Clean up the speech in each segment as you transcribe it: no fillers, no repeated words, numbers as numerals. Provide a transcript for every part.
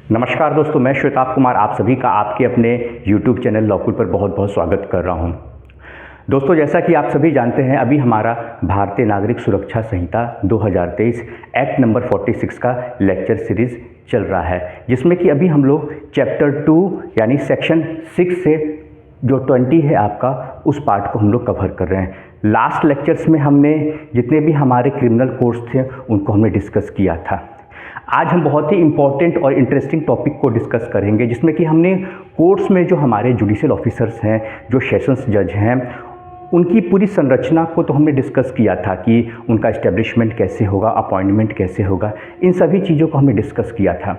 नमस्कार दोस्तों, मैं श्वेताब कुमार आप सभी का आपके अपने YouTube चैनल लॉकुल पर बहुत बहुत स्वागत कर रहा हूं। दोस्तों, जैसा कि आप सभी जानते हैं, अभी हमारा भारतीय नागरिक सुरक्षा संहिता 2023 एक्ट नंबर 46 का लेक्चर सीरीज़ चल रहा है, जिसमें कि अभी हम लोग चैप्टर 2 यानी सेक्शन 6 से जो 20 है आपका, उस पार्ट को हम लोग कवर कर रहे हैं। लास्ट लेक्चर्स में हमने जितने भी हमारे क्रिमिनल कोड्स थे उनको हमने डिस्कस किया था। आज हम बहुत ही इम्पॉर्टेंट और इंटरेस्टिंग टॉपिक को डिस्कस करेंगे, जिसमें कि हमने कोर्ट्स में जो हमारे जुडिशियल ऑफिसर्स हैं, जो सेशंस जज हैं, उनकी पूरी संरचना को तो हमने डिस्कस किया था कि उनका इस्टेब्लिशमेंट कैसे होगा, अपॉइंटमेंट कैसे होगा, इन सभी चीज़ों को हमने डिस्कस किया था,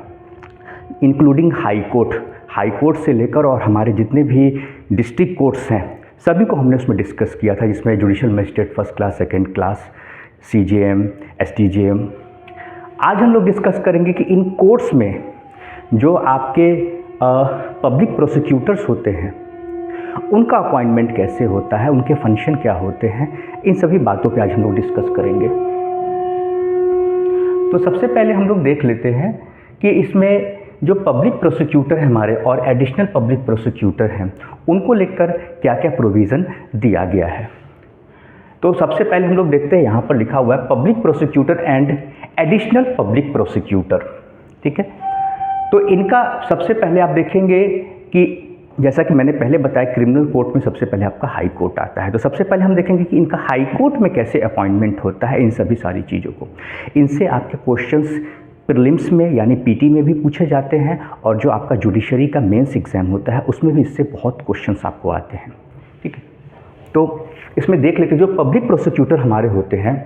इंक्लूडिंग हाई कोर्ट से लेकर और हमारे जितने भी डिस्ट्रिक्ट कोर्ट्स हैं सभी को हमने उसमें डिस्कस किया था, जिसमें judicial magistrate first class, second class, CJM, STJM। आज हम लोग डिस्कस करेंगे कि इन कोर्ट्स में जो आपके पब्लिक प्रोसिक्यूटर्स होते हैं उनका अपॉइंटमेंट कैसे होता है, उनके फंक्शन क्या होते हैं, इन सभी बातों पे आज हम लोग डिस्कस करेंगे। तो सबसे पहले हम लोग देख लेते हैं कि इसमें जो पब्लिक प्रोसिक्यूटर हैं हमारे और एडिशनल पब्लिक प्रोसिक्यूटर हैं, उनको लेकर क्या क्या प्रोविज़न दिया गया है। तो सबसे पहले हम लोग देखते हैं, यहाँ पर लिखा हुआ है public prosecutor and additional public prosecutor. ठीक है, तो इनका सबसे पहले आप देखेंगे कि जैसा कि मैंने पहले बताया, क्रिमिनल कोर्ट में सबसे पहले आपका हाई कोर्ट आता है। तो सबसे पहले हम देखेंगे कि इनका हाई कोर्ट में कैसे अपॉइंटमेंट होता है, इन सभी सारी चीज़ों को। इनसे आपके क्वेश्चंस प्रीलिम्स में यानी PT में भी पूछे जाते हैं, और जो आपका जुडिशरी का मेंस एग्जाम होता है उसमें भी इससे बहुत क्वेश्चंस आपको आते हैं। ठीक है, तो इसमें देख लेते हैं, जो पब्लिक प्रोसिक्यूटर हमारे होते हैं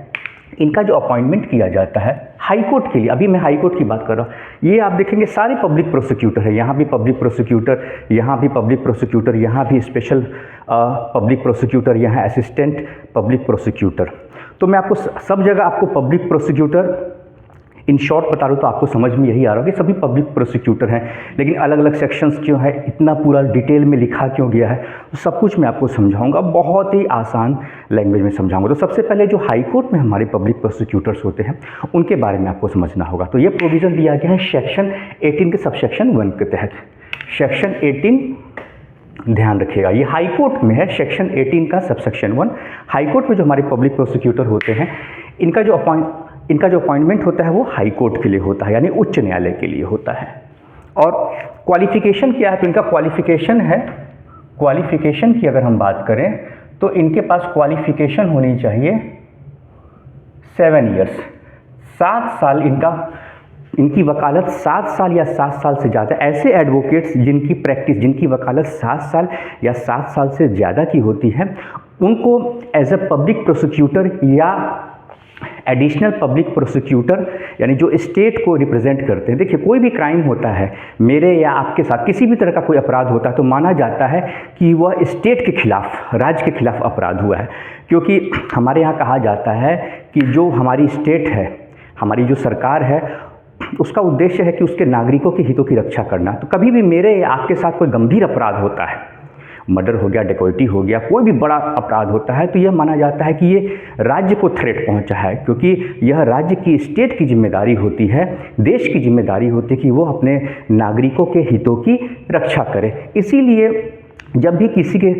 इनका जो अपॉइंटमेंट किया जाता है हाई कोर्ट के लिए, अभी मैं हाई कोर्ट की बात कर रहा हूँ, ये आप देखेंगे सारे पब्लिक प्रोसिक्यूटर है, यहाँ भी पब्लिक प्रोसिक्यूटर, यहाँ भी पब्लिक प्रोसिक्यूटर, यहाँ भी स्पेशल पब्लिक प्रोसिक्यूटर, यहाँ असिस्टेंट पब्लिक प्रोसिक्यूटर। तो मैं आपको सब जगह आपको पब्लिक प्रोसिक्यूटर इन शॉर्ट बता रहा हूँ, तो आपको समझ में यही आ रहा है कि सभी पब्लिक प्रोसिक्यूटर हैं, लेकिन अलग अलग सेक्शंस क्यों है, इतना पूरा डिटेल में लिखा क्यों गया है, तो सब कुछ मैं आपको समझाऊंगा, बहुत ही आसान लैंग्वेज में समझाऊंगा। तो सबसे पहले जो हाई कोर्ट में हमारे पब्लिक प्रोसिक्यूटर्स होते हैं उनके बारे में आपको समझना होगा। तो ये प्रोविज़न दिया गया है सेक्शन 18 के सबसेक्शन 1 के तहत। सेक्शन 18 ध्यान रखिएगा, ये हाई कोर्ट में है, सेक्शन 18 का सबसेक्शन 1। हाई कोर्ट में जो हमारे पब्लिक प्रोसिक्यूटर होते हैं इनका जो अपॉइंटमेंट होता है वो हाई कोर्ट के लिए होता है, यानी उच्च न्यायालय के लिए होता है। और क्वालिफिकेशन क्या है, तो इनका क्वालिफिकेशन है, क्वालिफिकेशन की अगर हम बात करें तो इनके पास क्वालिफिकेशन होनी चाहिए 7 ईयर्स, 7 साल इनकी वकालत 7 साल या 7 साल से ज़्यादा। ऐसे एडवोकेट्स जिनकी प्रैक्टिस, जिनकी वकालत 7 साल या 7 साल से ज़्यादा की होती है, उनको एज अ पब्लिक प्रोसिक्यूटर या एडिशनल पब्लिक प्रोसिक्यूटर, यानी जो स्टेट को रिप्रेजेंट करते हैं। देखिए, कोई भी क्राइम होता है, मेरे या आपके साथ किसी भी तरह का कोई अपराध होता है, तो माना जाता है कि वह स्टेट के खिलाफ, राज्य के खिलाफ अपराध हुआ है, क्योंकि हमारे यहाँ कहा जाता है कि जो हमारी स्टेट है, हमारी जो सरकार है, उसका उद्देश्य है कि उसके नागरिकों के हितों की रक्षा करना। तो कभी भी मेरे या आपके साथ कोई गंभीर अपराध होता है, मर्डर हो गया, डकैती हो गया, कोई भी बड़ा अपराध होता है, तो यह माना जाता है कि ये राज्य को थ्रेट पहुंचा है, क्योंकि यह राज्य की, स्टेट की जिम्मेदारी होती है, देश की जिम्मेदारी होती है कि वो अपने नागरिकों के हितों की रक्षा करे। इसीलिए जब भी किसी के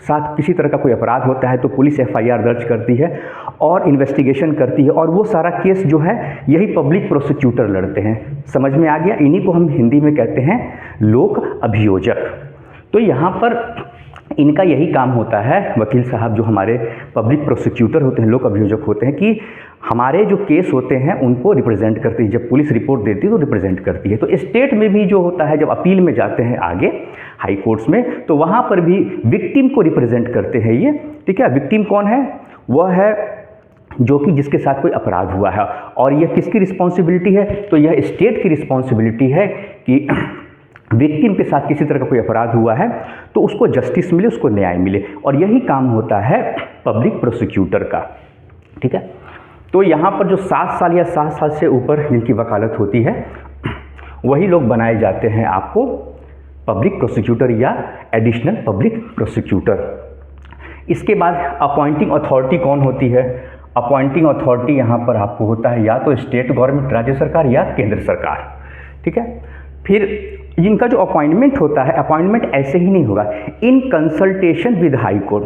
साथ किसी तरह का कोई अपराध होता है तो पुलिस FIR दर्ज करती है और इन्वेस्टिगेशन करती है, और वो सारा केस जो है यही पब्लिक प्रोसिक्यूटर लड़ते हैं। समझ में आ गया? इन्हीं को हम हिंदी में कहते हैं लोक अभियोजक। तो यहाँ पर इनका यही काम होता है, वकील साहब जो हमारे पब्लिक प्रोसिक्यूटर होते हैं, लोक अभियोजक होते हैं, कि हमारे जो केस होते हैं उनको रिप्रेजेंट करती है। जब पुलिस रिपोर्ट देती है तो रिप्रेजेंट करती है। तो स्टेट में भी जो होता है, जब अपील में जाते हैं आगे हाई कोर्ट्स में, तो वहाँ पर भी विक्टिम को रिप्रेजेंट करते हैं ये। ठीक है, विक्टिम कौन है? वह है जो कि जिसके साथ कोई अपराध हुआ है, और यह किसकी रिस्पॉन्सिबिलिटी है? तो यह स्टेट की रिस्पॉन्सिबिलिटी है कि विक्टिम के साथ किसी तरह का कोई अपराध हुआ है तो उसको जस्टिस मिले, उसको न्याय मिले, और यही काम होता है पब्लिक प्रोसिक्यूटर का। ठीक है, तो यहाँ पर जो 7 साल या 7 साल से ऊपर जिनकी वकालत होती है वही लोग बनाए जाते हैं आपको पब्लिक प्रोसिक्यूटर या एडिशनल पब्लिक प्रोसिक्यूटर। इसके बाद अपॉइंटिंग अथॉरिटी कौन होती है? अपॉइंटिंग अथॉरिटी यहाँ पर आपको होता है या तो स्टेट गवर्नमेंट, राज्य सरकार, या केंद्र सरकार। ठीक है, फिर इनका जो अपॉइंटमेंट होता है, अपॉइंटमेंट ऐसे ही नहीं होगा, in consultation with high court,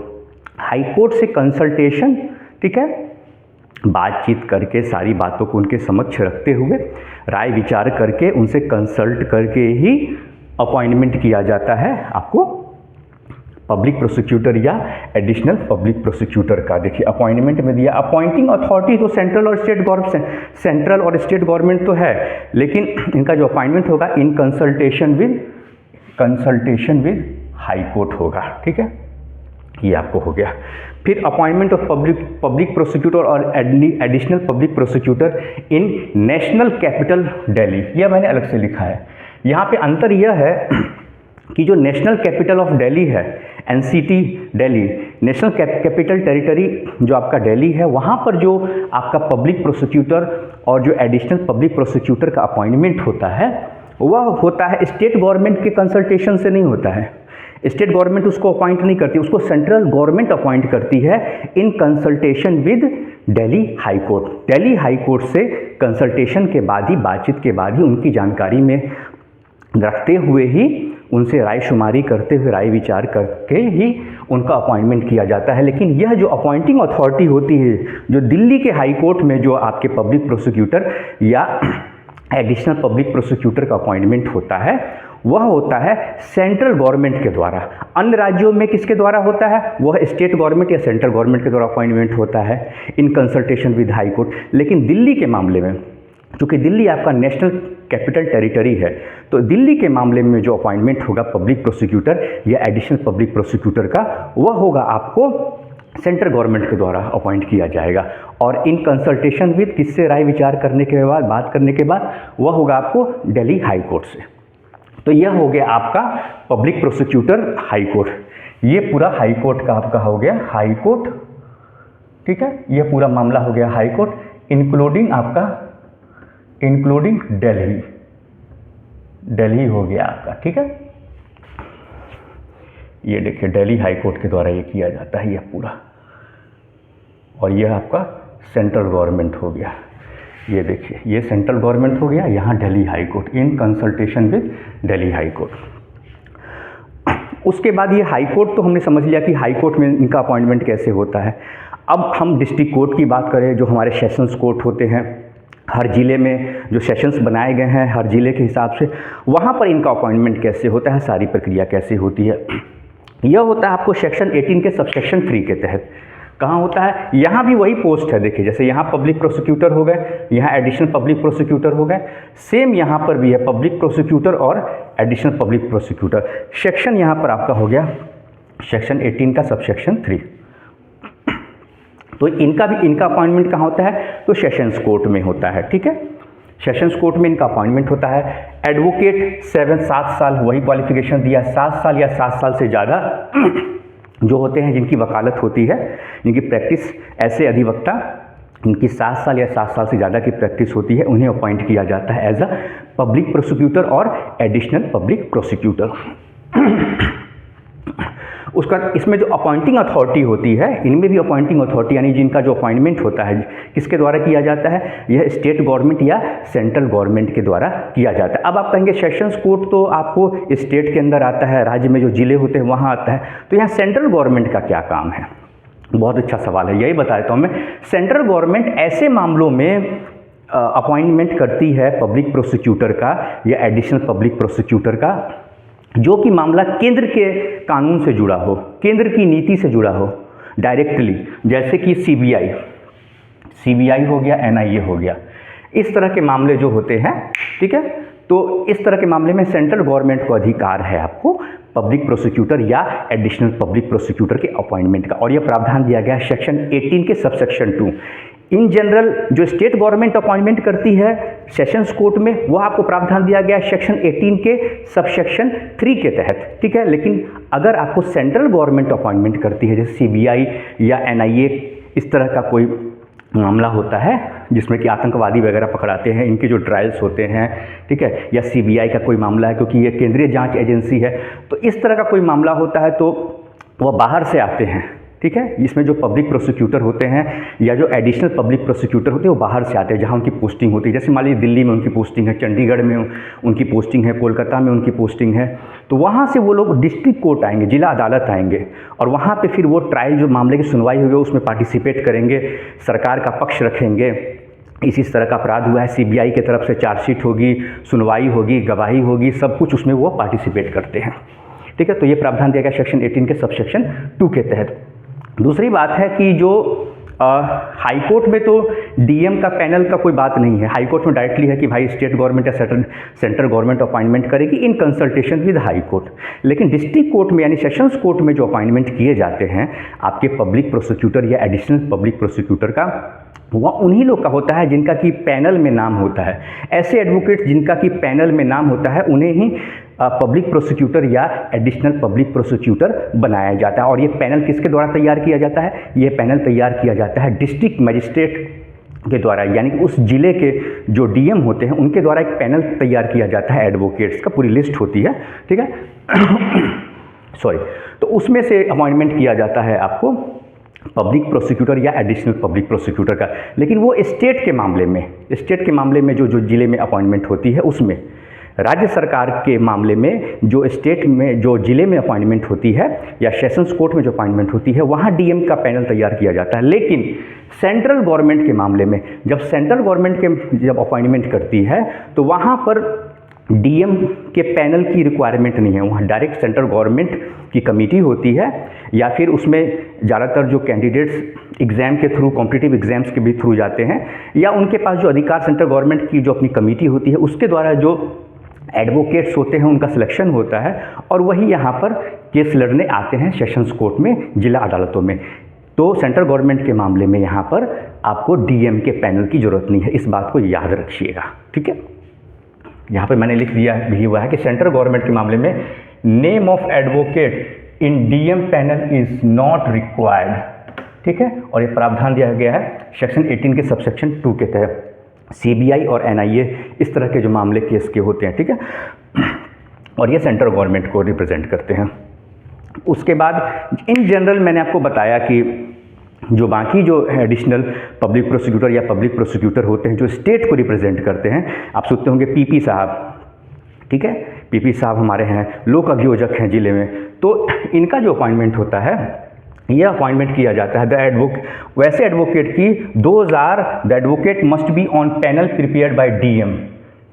high court से कंसल्टेशन, ठीक है, बातचीत करके सारी बातों को उनके समक्ष रखते हुए राय विचार करके उनसे कंसल्ट करके ही अपॉइंटमेंट किया जाता है आपको पब्लिक प्रोसिक्यूटर या एडिशनल पब्लिक प्रोसिक्यूटर का। देखिए अपॉइंटमेंट में दिया, अपॉइंटिंग अथॉरिटी तो सेंट्रल और स्टेट गवर्नमेंट, सेंट्रल और स्टेट गवर्नमेंट तो है, लेकिन इनका जो अपॉइंटमेंट होगा in consultation with high court होगा, ठीक है, ये आपको हो गया। फिर अपॉइंटमेंट ऑफ पब्लिक प्रोसिक्यूटर और एडिशनल पब्लिक प्रोसिक्यूटर इन नेशनल कैपिटल दिल्ली, यह मैंने अलग से लिखा है। यहाँ पे अंतर यह है कि जो नेशनल कैपिटल ऑफ दिल्ली है, NCT Delhi, national capital territory जो आपका दिल्ली है, वहाँ पर जो आपका पब्लिक प्रोसिक्यूटर और जो एडिशनल पब्लिक प्रोसिक्यूटर का अपॉइंटमेंट होता है वह होता है स्टेट गवर्नमेंट के कंसल्टेशन से नहीं होता है। स्टेट गवर्नमेंट उसको अपॉइंट नहीं करती, उसको सेंट्रल गवर्नमेंट अपॉइंट करती है in consultation with Delhi high court. Delhi high court से कंसल्टेशन के बाद ही, बातचीत के बाद ही, उनकी जानकारी में रखते हुए ही, उनसे राय शुमारी करते हुए, राय विचार करके ही उनका अपॉइंटमेंट किया जाता है। लेकिन यह जो अपॉइंटिंग अथॉरिटी होती है, जो दिल्ली के हाई कोर्ट में जो आपके पब्लिक प्रोसिक्यूटर या एडिशनल पब्लिक प्रोसिक्यूटर का अपॉइंटमेंट होता है, वह होता है सेंट्रल गवर्नमेंट के द्वारा। अन्य राज्यों में किसके द्वारा होता है? वह स्टेट गवर्नमेंट या सेंट्रल गवर्नमेंट के द्वारा अपॉइंटमेंट होता है in consultation with high court. लेकिन दिल्ली के मामले में, चूँकि दिल्ली आपका नेशनल कैपिटल टेरिटरी है, तो दिल्ली के मामले में जो अपॉइंटमेंट होगा पब्लिक प्रोसिक्यूटर या एडिशनल पब्लिक प्रोसिक्यूटर का, वह होगा आपको सेंट्रल गवर्नमेंट के द्वारा अपॉइंट किया जाएगा। और इन कंसल्टेशन विद किससे राय विचार करने के बाद, बात करने के बाद, वह होगा आपको दिल्ली हाई कोर्ट से। तो यह हो गया आपका पब्लिक प्रोसिक्यूटर हाई कोर्ट। ये पूरा हाई कोर्ट का आपका हो गया हाई कोर्ट, ठीक है, यह पूरा मामला हो गया हाई कोर्ट, इंक्लूडिंग दिल्ली हो गया आपका, ठीक है। ये देखिए दिल्ली हाई कोर्ट के द्वारा ये किया जाता है यह पूरा, और यह आपका सेंट्रल गवर्नमेंट हो गया। ये देखिए ये सेंट्रल गवर्नमेंट हो गया, यहाँ Delhi high court in consultation with Delhi high court. उसके बाद ये हाई कोर्ट तो हमने समझ लिया कि हाई कोर्ट में इनका अपॉइंटमेंट कैसे होता है। अब हम डिस्ट्रिक्ट कोर्ट की बात करें, जो हमारे सेशंस कोर्ट होते हैं, हर ज़िले में जो सेशंस बनाए गए हैं हर ज़िले के हिसाब से, वहाँ पर इनका अपॉइंटमेंट कैसे होता है, सारी प्रक्रिया कैसे होती है। यह होता है आपको सेक्शन 18 के सबसेक्शन 3 के तहत। कहाँ होता है? यहाँ भी वही पोस्ट है, देखिए जैसे यहाँ पब्लिक प्रोसिक्यूटर हो गए, यहाँ एडिशनल पब्लिक प्रोसिक्यूटर हो गए, सेम यहाँ पर भी है पब्लिक प्रोसिक्यूटर और एडिशनल पब्लिक प्रोसिक्यूटर। सेक्शन यहाँ पर आपका हो गया सेक्शन 18 का सबसेक्शन 3। तो इनका अपॉइंटमेंट कहाँ होता है? तो सेशंस कोर्ट में होता है, ठीक है। सेशंस कोर्ट में इनका अपॉइंटमेंट होता है। एडवोकेट 7 साल, वही क्वालिफिकेशन दिया, 7 साल या 7 साल से ज़्यादा जो होते हैं, जिनकी वकालत होती है, जिनकी प्रैक्टिस, ऐसे अधिवक्ता इनकी 7 साल या 7 साल से ज़्यादा की प्रैक्टिस होती है, उन्हें अपॉइंट किया जाता है एज अ पब्लिक प्रोसिक्यूटर और एडिशनल पब्लिक प्रोसिक्यूटर। उसका इसमें जो अपॉइंटिंग अथॉरिटी होती है, इनमें भी अपॉइंटिंग अथॉरिटी यानी जिनका जो अपॉइंटमेंट होता है किसके द्वारा किया जाता है? यह स्टेट गवर्नमेंट या सेंट्रल गवर्नमेंट के द्वारा किया जाता है। अब आप कहेंगे सेशंस कोर्ट तो आपको स्टेट के अंदर आता है, राज्य में जो जिले होते हैं वहाँ आता है, तो यहाँ सेंट्रल गवर्नमेंट का क्या काम है? बहुत अच्छा सवाल है, यही बता देता हूँ मैं। सेंट्रल गवर्नमेंट ऐसे मामलों में अपॉइंटमेंट करती है पब्लिक प्रोसिक्यूटर का या एडिशनल पब्लिक प्रोसिक्यूटर का, जो कि मामला केंद्र के कानून से जुड़ा हो, केंद्र की नीति से जुड़ा हो डायरेक्टली, जैसे कि सीबीआई हो गया, एनआईए हो गया, इस तरह के मामले जो होते हैं, ठीक है। तो इस तरह के मामले में सेंट्रल गवर्नमेंट को अधिकार है आपको पब्लिक प्रोसिक्यूटर या एडिशनल पब्लिक प्रोसिक्यूटर के अपॉइंटमेंट का, और यह प्रावधान दिया गया है सेक्शन 18 के सबसेक्शन 2। इन जनरल जो स्टेट गवर्नमेंट अपॉइंटमेंट करती है सेशंस कोर्ट में, वह आपको प्रावधान दिया गया है सेक्शन 18 के सबसेक्शन 3 के तहत, ठीक है। लेकिन अगर आपको सेंट्रल गवर्नमेंट अपॉइंटमेंट करती है, जैसे सीबीआई या एनआईए, इस तरह का कोई मामला होता है जिसमें कि आतंकवादी वगैरह पकड़ाते हैं, इनके जो ट्रायल्स होते हैं, ठीक है, या सीबीआई का कोई मामला है, क्योंकि ये केंद्रीय जांच एजेंसी है, तो इस तरह का कोई मामला होता है तो वह बाहर से आते हैं, ठीक है। इसमें जो पब्लिक प्रोसिक्यूटर होते हैं या जो एडिशनल पब्लिक प्रोसिक्यूटर होते हैं वो बाहर से आते हैं, जहाँ उनकी पोस्टिंग होती है। जैसे मान लीजिए दिल्ली में उनकी पोस्टिंग है, चंडीगढ़ में उनकी पोस्टिंग है, कोलकाता में उनकी पोस्टिंग है, तो वहाँ से वो लोग डिस्ट्रिक्ट कोर्ट आएंगे, जिला अदालत आएंगे, और वहाँ पे फिर वो ट्रायल जो मामले की सुनवाई होगी उसमें पार्टिसिपेट करेंगे, सरकार का पक्ष रखेंगे। इसी तरह का अपराध हुआ है, सीबीआई की तरफ से चार्जशीट होगी, सुनवाई होगी, गवाही होगी, सब कुछ उसमें वो पार्टिसिपेट करते हैं, ठीक है। तो ये प्रावधान दिया गया सेक्शन 18 के सबसेक्शन 2 के तहत। दूसरी बात है कि जो हाई कोर्ट में तो डीएम का पैनल का कोई बात नहीं है। हाई कोर्ट में डायरेक्टली है कि भाई स्टेट गवर्नमेंट या सेंट्रल गवर्नमेंट अपॉइंटमेंट करेगी in consultation with high court. लेकिन डिस्ट्रिक्ट कोर्ट में यानी सेशंस कोर्ट में जो अपॉइंटमेंट किए जाते हैं आपके पब्लिक प्रोसिक्यूटर या एडिशनल पब्लिक प्रोसिक्यूटर का, वह उन्हीं लोग का होता है जिनका कि पैनल में नाम होता है। ऐसे एडवोकेट जिनका कि पैनल में नाम होता है उन्हें ही पब्लिक प्रोसिक्यूटर या एडिशनल पब्लिक प्रोसिक्यूटर बनाया जाता है। और ये पैनल किसके द्वारा तैयार किया जाता है? ये पैनल तैयार किया जाता है डिस्ट्रिक्ट मजिस्ट्रेट के द्वारा, यानी कि उस जिले के जो डीएम होते हैं उनके द्वारा एक पैनल तैयार किया जाता है एडवोकेट्स का, पूरी लिस्ट होती है, ठीक है। सॉरी, तो उसमें से अपॉइंटमेंट किया जाता है आपको पब्लिक प्रोसिक्यूटर या एडिशनल पब्लिक प्रोसिक्यूटर का। लेकिन वो स्टेट के मामले में जो जिले में अपॉइंटमेंट होती है उसमें, राज्य सरकार के मामले में जो स्टेट में जो जिले में अपॉइंटमेंट होती है या सेशंस कोर्ट में जो अपॉइंटमेंट होती है वहाँ डीएम का पैनल तैयार किया जाता है। लेकिन सेंट्रल गवर्नमेंट के मामले में जब सेंट्रल गवर्नमेंट के जब अपॉइंटमेंट करती है तो वहाँ पर डीएम के पैनल की रिक्वायरमेंट नहीं है, वहाँ डायरेक्ट सेंट्रल गवर्नमेंट की कमेटी होती है, या फिर उसमें ज़्यादातर जो कैंडिडेट्स एग्ज़ाम के थ्रू, कॉम्पिटिटिव एग्जाम्स के भी थ्रू जाते हैं, या उनके पास जो अधिकार सेंट्रल गवर्नमेंट की जो अपनी कमेटी होती है उसके द्वारा जो एडवोकेट्स होते हैं उनका सिलेक्शन होता है, और वही यहाँ पर केस लड़ने आते हैं सेशंस कोर्ट में, जिला अदालतों में। तो सेंट्रल गवर्नमेंट के मामले में यहाँ पर आपको डीएम के पैनल की ज़रूरत नहीं है, इस बात को याद रखिएगा, ठीक है। यहाँ पर मैंने लिख दिया भी हुआ है कि सेंट्रल गवर्नमेंट के मामले में name of advocate in DM panel is not required, ठीक है। और ये प्रावधान दिया गया है सेक्शन 18 के सबसेक्शन 2 के तहत। सीबीआई और एनआईए इस तरह के जो मामले केस के होते हैं, ठीक है, और ये सेंट्रल गवर्नमेंट को रिप्रेजेंट करते हैं। उसके बाद इन जनरल मैंने आपको बताया कि जो बाकी जो एडिशनल पब्लिक प्रोसिक्यूटर या पब्लिक प्रोसिक्यूटर होते हैं जो स्टेट को रिप्रेजेंट करते हैं, आप सुनते होंगे पीपी साहब, ठीक है, पीपी साहब हमारे हैं, लोक अभियोजक हैं जिले में, तो इनका जो अपॉइंटमेंट होता है यह अपॉइंटमेंट किया जाता है वैसे एडवोकेट की 2000 the advocate must be on panel prepared by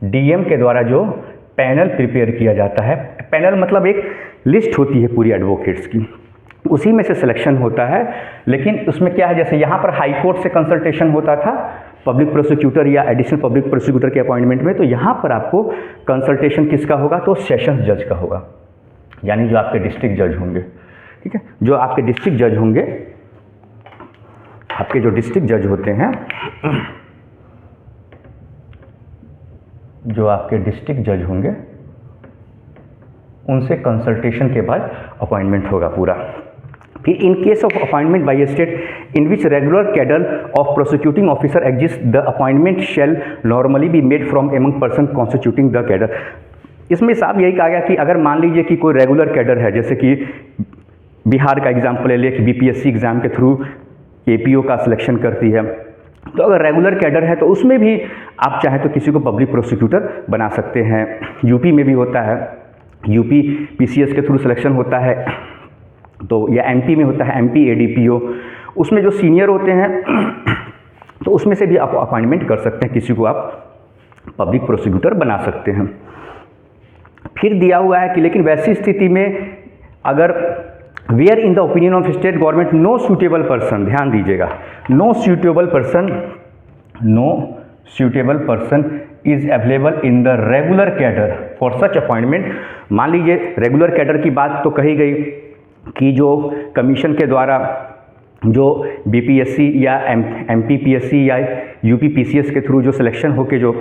DM के द्वारा जो पैनल प्रिपेयर किया जाता है। पैनल मतलब एक लिस्ट होती है पूरी एडवोकेट्स की, उसी में से सिलेक्शन होता है। लेकिन उसमें क्या है, जैसे यहाँ पर हाई कोर्ट से कंसल्टेशन होता था पब्लिक प्रोसिक्यूटर या एडिशनल पब्लिक प्रोसिक्यूटर के अपॉइंटमेंट में, तो यहाँ पर आपको कंसल्टेशन किसका होगा, तो सेशंस जज का होगा, यानी जो आपके डिस्ट्रिक्ट जज होंगे, ठीक है। जो आपके डिस्ट्रिक्ट जज होंगे, आपके जो डिस्ट्रिक्ट जज होते हैं, जो आपके डिस्ट्रिक्ट जज होंगे उनसे कंसल्टेशन के बाद अपॉइंटमेंट होगा पूरा। फिर in case of appointment by state in which regular cadre of prosecuting officer exist the appointment shall normally be made from among person constituting the cadre. इसमें साहब यही कहा गया कि अगर मान लीजिए कि कोई रेगुलर कैडर है, जैसे कि बिहार का एग्जाम्पल ले लिया कि बीपीएससी एग्ज़ाम के थ्रू एपीओ का सिलेक्शन करती है, तो अगर रेगुलर कैडर है तो उसमें भी आप चाहें तो किसी को पब्लिक प्रोसिक्यूटर बना सकते हैं। यूपी में भी होता है, यूपी पीसीएस के थ्रू सिलेक्शन होता है, तो या एमपी में होता है एमपी एडीपीओ, उसमें जो सीनियर होते हैं तो उसमें से भी आप अपॉइंटमेंट कर सकते हैं, किसी को आप पब्लिक प्रोसिक्यूटर बना सकते हैं। फिर दिया हुआ है कि लेकिन वैसी स्थिति में अगर where in the opinion of state government no suitable person, ध्यान दीजिएगा, no suitable person is available in the regular cadre for such appointment. मान लीजिए रेगुलर कैडर की बात तो कही गई कि जो कमीशन के द्वारा जो बीपीएससी या एमपीपीएससी या यूपी पीसीएस के थ्रू जो सिलेक्शन होके जो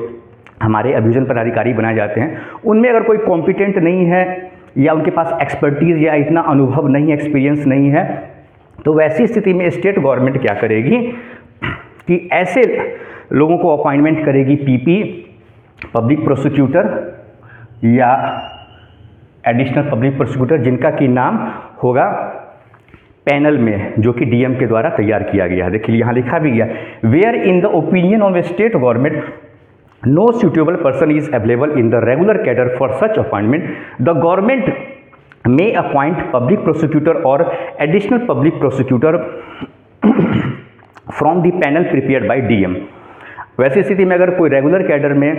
हमारे अभियोजन पदाधिकारी बनाए जाते हैं, उनमें अगर कोई कॉम्पिटेंट नहीं है या उनके पास एक्सपर्टीज़ या इतना अनुभव नहीं, एक्सपीरियंस नहीं है, तो वैसी स्थिति में स्टेट गवर्नमेंट क्या करेगी कि ऐसे लोगों को अपॉइंटमेंट करेगी पीपी, पब्लिक प्रोसिक्यूटर या एडिशनल पब्लिक प्रोसिक्यूटर, जिनका कि नाम होगा पैनल में, जो कि डीएम के द्वारा तैयार किया गया है। देखिए यहाँ लिखा भी गया, where in the opinion of state government no suitable person is available in the regular cadre for such appointment, the government may appoint public prosecutor or additional public prosecutor from the panel prepared by DM। वैसी स्थिति में अगर कोई regular cadre में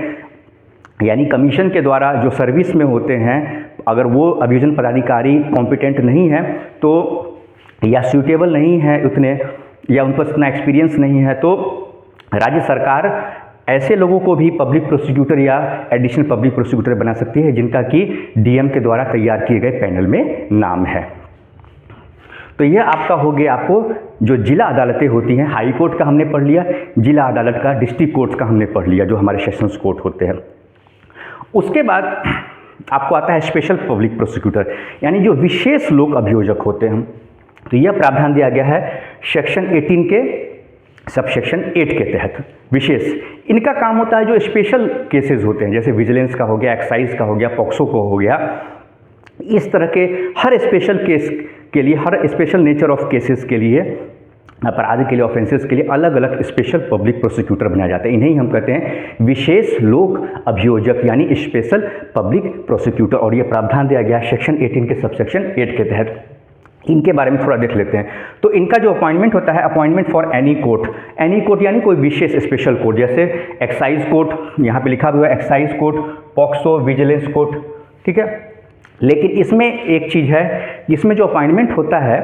यानी commission के द्वारा जो सर्विस में होते हैं, अगर वो अभियोजन पदाधिकारी कॉम्पिटेंट नहीं है तो, या सूटेबल नहीं है उतने, या उन पर इतना एक्सपीरियंस नहीं है, तो राज्य सरकार ऐसे लोगों को भी पब्लिक प्रोसिक्यूटर या एडिशनल पब्लिक प्रोसिक्यूटर बना सकती है जिनका कि डीएम के द्वारा तैयार किए गए पैनल में नाम है। तो यह आपका हो गया, आपको जो जिला अदालतें होती हैं, हाई कोर्ट का हमने पढ़ लिया, जिला अदालत का, डिस्ट्रिक्ट कोर्ट का हमने पढ़ लिया, जो हमारे सेशंस कोर्ट होते हैं। उसके बाद आपको आता है स्पेशल पब्लिक प्रोसिक्यूटर, यानी जो विशेष लोक अभियोजक होते हैं। तो यह प्रावधान दिया गया है सेक्शन 18 के सब सेक्शन 8 के तहत। विशेष इनका काम होता है जो स्पेशल केसेस होते हैं, जैसे विजिलेंस का हो गया, एक्साइज का हो गया, पॉक्सो को हो गया, इस तरह के हर स्पेशल केस के लिए, हर स्पेशल नेचर ऑफ केसेस के लिए, अपराध के लिए, ऑफेंसेस के लिए अलग अलग स्पेशल पब्लिक प्रोसिक्यूटर बनाए जाते हैं। इन्हें हम कहते हैं विशेष लोक अभियोजक, यानी स्पेशल पब्लिक प्रोसिक्यूटर। और ये प्रावधान दिया गया सेक्शन 18 के सब सेक्शन 8 के तहत। इनके बारे में थोड़ा देख लेते हैं। तो इनका जो अपॉइंटमेंट होता है, अपॉइंटमेंट फॉर एनी कोर्ट यानी कोई विशेष स्पेशल कोर्ट, जैसे एक्साइज कोर्ट, यहाँ पे लिखा हुआ है excise court, POCSO, vigilance court, ठीक है। लेकिन इसमें एक चीज़ है, इसमें जो अपॉइंटमेंट होता है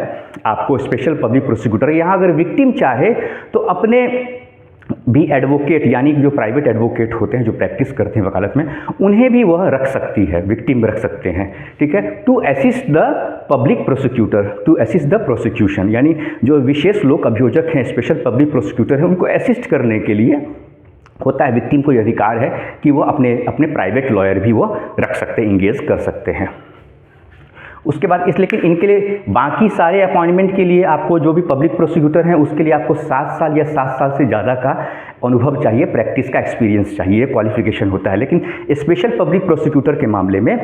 आपको स्पेशल पब्लिक प्रोसिक्यूटर, यहाँ अगर विक्टिम चाहे तो अपने भी एडवोकेट, यानी जो प्राइवेट एडवोकेट होते हैं जो प्रैक्टिस करते हैं वकालत में, उन्हें भी वह रख सकती है, विक्टिम रख सकते हैं, ठीक है, to assist the public prosecutor, to assist the prosecution, यानी जो विशेष लोक अभियोजक हैं, स्पेशल पब्लिक प्रोसिक्यूटर हैं, उनको असिस्ट करने के लिए होता है, विक्टिम को ये अधिकार है कि वो अपने प्राइवेट लॉयर भी वो रख सकते हैं, इंगेज कर सकते हैं। उसके बाद लेकिन इनके लिए बाकी सारे अपॉइंटमेंट के लिए आपको जो भी पब्लिक प्रोसिक्यूटर हैं उसके लिए आपको 7 साल या 7 साल से ज़्यादा का अनुभव चाहिए, प्रैक्टिस का एक्सपीरियंस चाहिए, क्वालिफिकेशन होता है। लेकिन स्पेशल पब्लिक प्रोसिक्यूटर के मामले में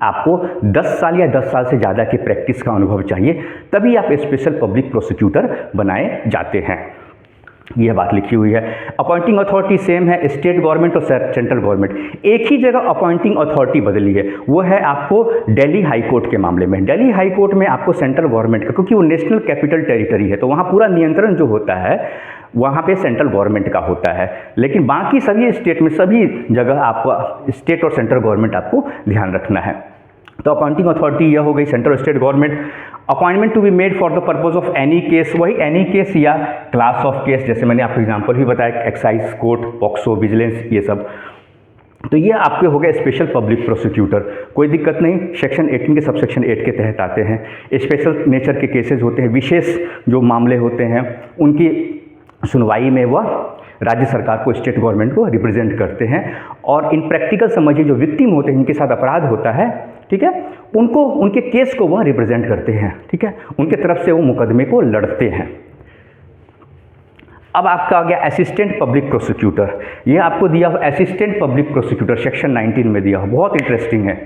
आपको 10 साल या 10 साल से ज़्यादा की प्रैक्टिस का अनुभव चाहिए, तभी आप स्पेशल पब्लिक प्रोसिक्यूटर बनाए जाते हैं। यह बात लिखी हुई है। अपॉइंटिंग अथॉरिटी सेम है, स्टेट गवर्नमेंट और सेंट्रल गवर्नमेंट। एक ही जगह अपॉइंटिंग अथॉरिटी बदली है, वो है आपको दिल्ली हाई कोर्ट के मामले में। दिल्ली हाई कोर्ट में आपको सेंट्रल गवर्नमेंट का, क्योंकि वो नेशनल कैपिटल टेरिटरी है, तो वहाँ पूरा नियंत्रण जो होता है वहाँ पे सेंट्रल गवर्नमेंट का होता है। लेकिन बाकी सभी स्टेट में, सभी जगह आपको स्टेट और सेंट्रल गवर्नमेंट आपको ध्यान रखना है। तो अपॉइंटिंग अथॉरिटी यह हो गई central state government. Appointment to be made for the purpose of any case, वही एनी केस या क्लास ऑफ केस, जैसे मैंने आपको एग्जांपल भी बताया, एक्साइज कोर्ट, पॉक्सो, विजिलेंस, ये सब। तो ये आपके हो गए स्पेशल पब्लिक प्रोसिक्यूटर। कोई दिक्कत नहीं, सेक्शन 18 के सब सेक्शन 8 के तहत आते हैं। स्पेशल नेचर के केसेस होते हैं, विशेष जो मामले होते हैं उनकी सुनवाई में वह राज्य सरकार को, स्टेट गवर्नमेंट को रिप्रेजेंट करते हैं। और इन प्रैक्टिकल समझिए, जो विक्टिम होते हैं, जिनके साथ अपराध होता है, ठीक है, उनको, उनके केस को वह रिप्रेजेंट करते हैं, ठीक है, उनके तरफ से वो मुकदमे को लड़ते हैं। अब आपका आ गया असिस्टेंट पब्लिक प्रोसिक्यूटर। ये आपको दिया हुआ असिस्टेंट पब्लिक प्रोसिक्यूटर सेक्शन 19 में दिया हुआ, बहुत इंटरेस्टिंग है।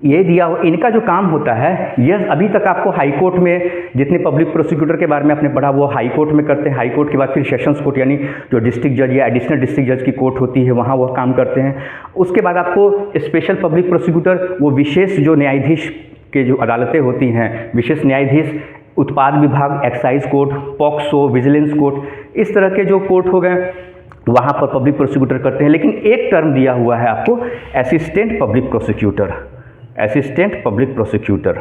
ये दिया हुआ, इनका जो काम होता है, यह अभी तक आपको हाई कोर्ट में जितने पब्लिक प्रोसिक्यूटर के बारे में आपने पढ़ा वो हाई कोर्ट में करते हैं। हाई कोर्ट के बाद फिर सेशंस कोर्ट, यानी जो डिस्ट्रिक्ट जज या एडिशनल डिस्ट्रिक्ट जज की कोर्ट होती है, वहाँ वह काम करते हैं। उसके बाद आपको स्पेशल पब्लिक प्रोसिक्यूटर, वो विशेष जो न्यायाधीश के जो अदालतें होती हैं, विशेष न्यायाधीश, उत्पाद विभाग, excise court, POCSO, vigilance court, इस तरह के जो कोर्ट हो गए, वहाँ पर पब्लिक प्रोसिक्यूटर करते हैं। लेकिन एक टर्म दिया हुआ है आपको assistant public prosecutor. Assistant public prosecutor,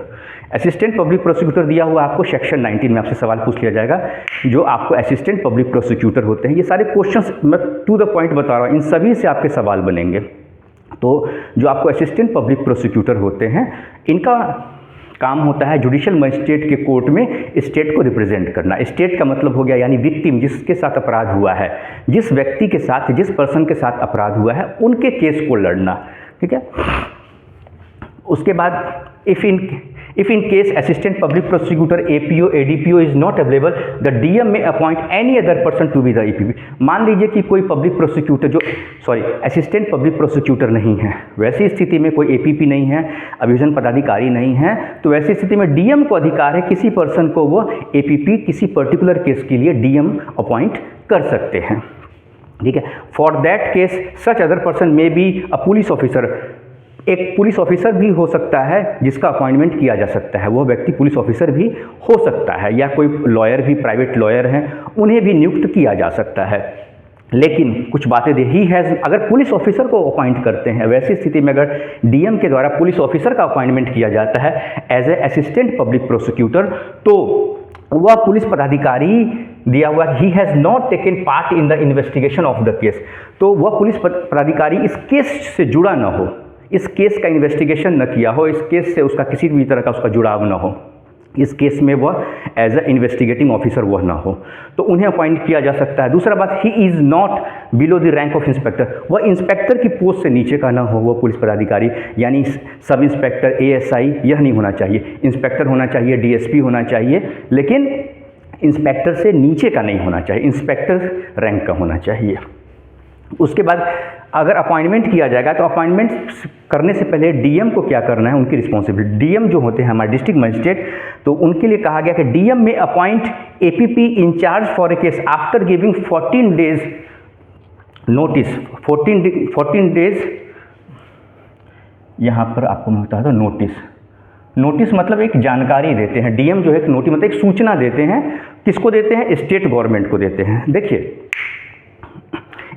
assistant public prosecutor दिया हुआ आपको सेक्शन 19 में। आपसे सवाल पूछ लिया जाएगा, जो आपको असिस्टेंट पब्लिक प्रोसिक्यूटर होते हैं। ये सारे क्वेश्चंस मैं टू द पॉइंट बता रहा हूँ, इन सभी से आपके सवाल बनेंगे। तो जो आपको असिस्टेंट पब्लिक प्रोसिक्यूटर होते हैं, इनका काम होता है जुडिशियल मजिस्ट्रेट के कोर्ट में स्टेट को रिप्रेजेंट करना। स्टेट का मतलब हो गया यानी विक्टिम, जिसके साथ अपराध हुआ है, जिस व्यक्ति के साथ, जिस पर्सन के साथ अपराध हुआ है, उनके केस को लड़ना, ठीक है। उसके बाद If in case assistant public prosecutor APO ADPO is not available, the DM may appoint any other person to be the APP. मान लीजिए कि कोई पब्लिक प्रोसिक्यूटर जो असिस्टेंट पब्लिक प्रोसिक्यूटर नहीं है, वैसी स्थिति में कोई APP नहीं है, अभियोजन पदाधिकारी नहीं है, तो वैसी स्थिति में DM को अधिकार है किसी पर्सन को वो APP किसी पर्टिकुलर केस के लिए DM अपॉइंट कर सकते हैं, ठीक है। For that case such other person may be a police officer, एक पुलिस ऑफिसर भी हो सकता है जिसका अपॉइंटमेंट किया जा सकता है, वह व्यक्ति पुलिस ऑफिसर भी हो सकता है, या कोई लॉयर भी, प्राइवेट लॉयर हैं, उन्हें भी नियुक्त किया जा सकता है। लेकिन कुछ बातें ही है, अगर पुलिस ऑफिसर को अपॉइंट करते हैं, वैसी स्थिति में अगर DM के द्वारा पुलिस ऑफिसर का अपॉइंटमेंट किया जाता है as a assistant public prosecutor, तो वह पुलिस पदाधिकारी दिया हुआ ही has not taken part in the investigation of the case, तो वह पुलिस पदाधिकारी इस केस से जुड़ा न हो, इस केस का इन्वेस्टिगेशन न किया हो, इस केस से उसका किसी भी तरह का उसका जुड़ाव न हो, इस केस में वह एज ए इन्वेस्टिगेटिंग ऑफिसर वह ना हो, तो उन्हें अपॉइंट किया जा सकता है। दूसरा बात, he is not below the rank of inspector, वह इंस्पेक्टर की पोस्ट से नीचे का ना हो वह पुलिस पदाधिकारी, यानी सब इंस्पेक्टर ASI यह नहीं होना चाहिए, इंस्पेक्टर होना चाहिए, DSP होना चाहिए, लेकिन इंस्पेक्टर से नीचे का नहीं होना चाहिए, इंस्पेक्टर रैंक का होना चाहिए। उसके बाद अगर अपॉइंटमेंट किया जाएगा तो अपॉइंटमेंट करने से पहले DM को क्या करना है, उनकी रिस्पॉन्सिबिलिटी, DM जो होते हैं हमारे डिस्ट्रिक्ट मजिस्ट्रेट, तो उनके लिए कहा गया कि DM में appoint APP incharge for a case after giving 14 days notice, 14 days, यहाँ पर आपको मैं बता दूँ नोटिस मतलब एक जानकारी देते हैं, DM जो है एक नोटिस मतलब एक सूचना देते हैं, किसको देते हैं, स्टेट गवर्नमेंट को देते हैं। देखिए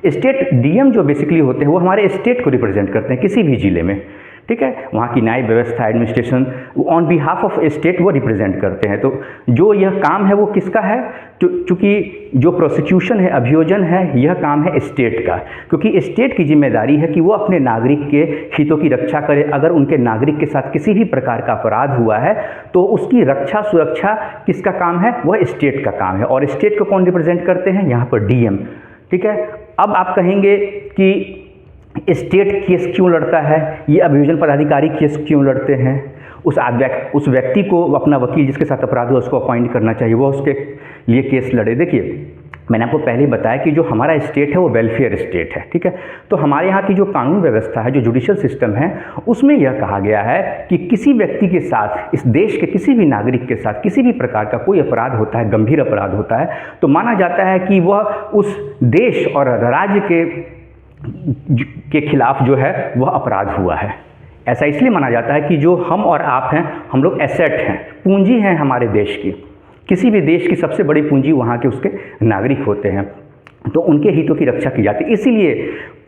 स्टेट DM जो बेसिकली होते हैं वो हमारे स्टेट को रिप्रेजेंट करते हैं किसी भी ज़िले में, ठीक है, वहाँ की न्याय व्यवस्था, administration, on behalf of state वो रिप्रेजेंट करते हैं। तो जो यह काम है वो किसका है, चूँकि जो प्रोसिक्यूशन है, अभियोजन है, यह काम है स्टेट का, क्योंकि स्टेट की जिम्मेदारी है कि वो अपने नागरिक के हितों की रक्षा करे। अगर उनके नागरिक के साथ किसी भी प्रकार का अपराध हुआ है तो उसकी रक्षा सुरक्षा किसका काम है, वह स्टेट का काम है। और स्टेट को कौन रिप्रेजेंट करते हैं, यहाँ पर DM, ठीक है। अब आप कहेंगे कि स्टेट केस क्यों लड़ता है, ये अभियोजन पदाधिकारी केस क्यों लड़ते हैं, उस व्यक्ति को अपना वकील जिसके साथ अपराध हुआ उसको अपॉइंट करना चाहिए, वो उसके लिए केस लड़े। देखिए मैंने आपको पहले ही बताया कि जो हमारा स्टेट है वो वेलफेयर स्टेट है, ठीक है। तो हमारे यहाँ की जो कानून व्यवस्था है, जो जुडिशियल सिस्टम है, उसमें यह कहा गया है कि किसी व्यक्ति के साथ, इस देश के किसी भी नागरिक के साथ किसी भी प्रकार का कोई अपराध होता है, गंभीर अपराध होता है, तो माना जाता है कि वह उस देश और राज्य के खिलाफ जो है वह अपराध हुआ है। ऐसा इसलिए माना जाता है कि जो हम और आप हैं, हम लोग एसेट हैं, पूंजी हैं हमारे देश की, किसी भी देश की सबसे बड़ी पूंजी वहाँ के उसके नागरिक होते हैं, तो उनके हितों की रक्षा की जाती है। इसीलिए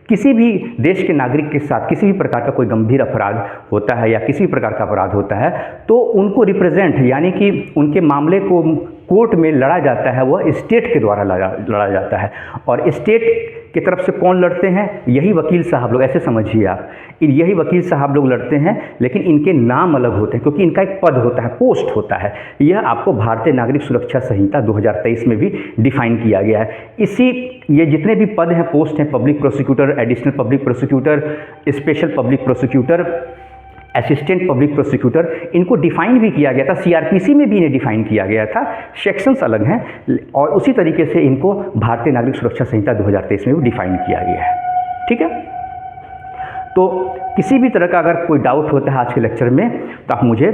किसी भी देश के नागरिक के साथ किसी भी प्रकार का कोई गंभीर अपराध होता है या किसी भी प्रकार का अपराध होता है तो उनको रिप्रेजेंट, यानी कि उनके मामले को कोर्ट में लड़ा जाता है, वह स्टेट के द्वारा लड़ा जाता है। और स्टेट की तरफ से कौन लड़ते हैं, यही वकील साहब लोग, ऐसे समझिए आप, यही वकील साहब लोग लड़ते हैं, लेकिन इनके नाम अलग होते हैं क्योंकि इनका एक पद होता है, पोस्ट होता है। यह आपको भारतीय नागरिक सुरक्षा संहिता 2023 में भी डिफाइन किया गया है। ये जितने भी पद हैं, पोस्ट हैं, public prosecutor, additional public prosecutor, special public prosecutor, assistant public prosecutor, इनको डिफाइन भी किया गया था, CRPC में भी इन्हें डिफाइन किया गया था, सेक्शंस अलग हैं, और उसी तरीके से इनको भारतीय नागरिक सुरक्षा संहिता 2023 में भी डिफाइन किया गया है, ठीक है। तो किसी भी तरह का अगर कोई डाउट होता है आज के लेक्चर में तो आप मुझे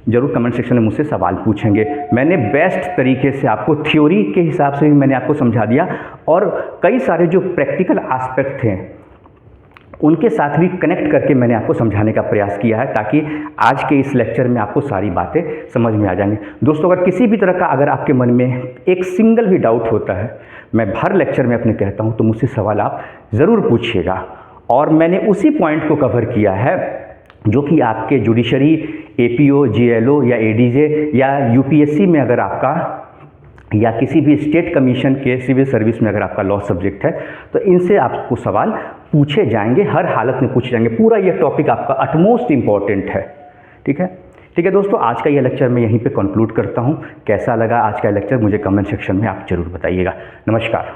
ज़रूर कमेंट सेक्शन में मुझसे सवाल पूछेंगे। मैंने बेस्ट तरीके से आपको थ्योरी के हिसाब से भी मैंने आपको समझा दिया, और कई सारे जो प्रैक्टिकल एस्पेक्ट थे उनके साथ भी कनेक्ट करके मैंने आपको समझाने का प्रयास किया है, ताकि आज के इस लेक्चर में आपको सारी बातें समझ में आ जाएंगी। दोस्तों, अगर किसी भी तरह का अगर आपके मन में एक सिंगल भी डाउट होता है, मैं हर लेक्चर में अपने कहता हूं, तो मुझसे सवाल आप ज़रूर पूछिएगा। और मैंने उसी पॉइंट को कवर किया है जो कि आपके जुडिशरी, APO, GLO या ADJ या UPSC में अगर आपका, या किसी भी स्टेट कमीशन के सिविल सर्विस में अगर आपका लॉ सब्जेक्ट है, तो इनसे आपको सवाल पूछे जाएंगे, हर हालत में पूछे जाएंगे। पूरा ये टॉपिक आपका अटमोस्ट इम्पॉर्टेंट है, ठीक है। ठीक है दोस्तों, आज का ये लेक्चर मैं यहीं पे कंक्लूड करता हूँ। कैसा लगा आज का लेक्चर मुझे कमेंट सेक्शन में आप जरूर बताइएगा। नमस्कार।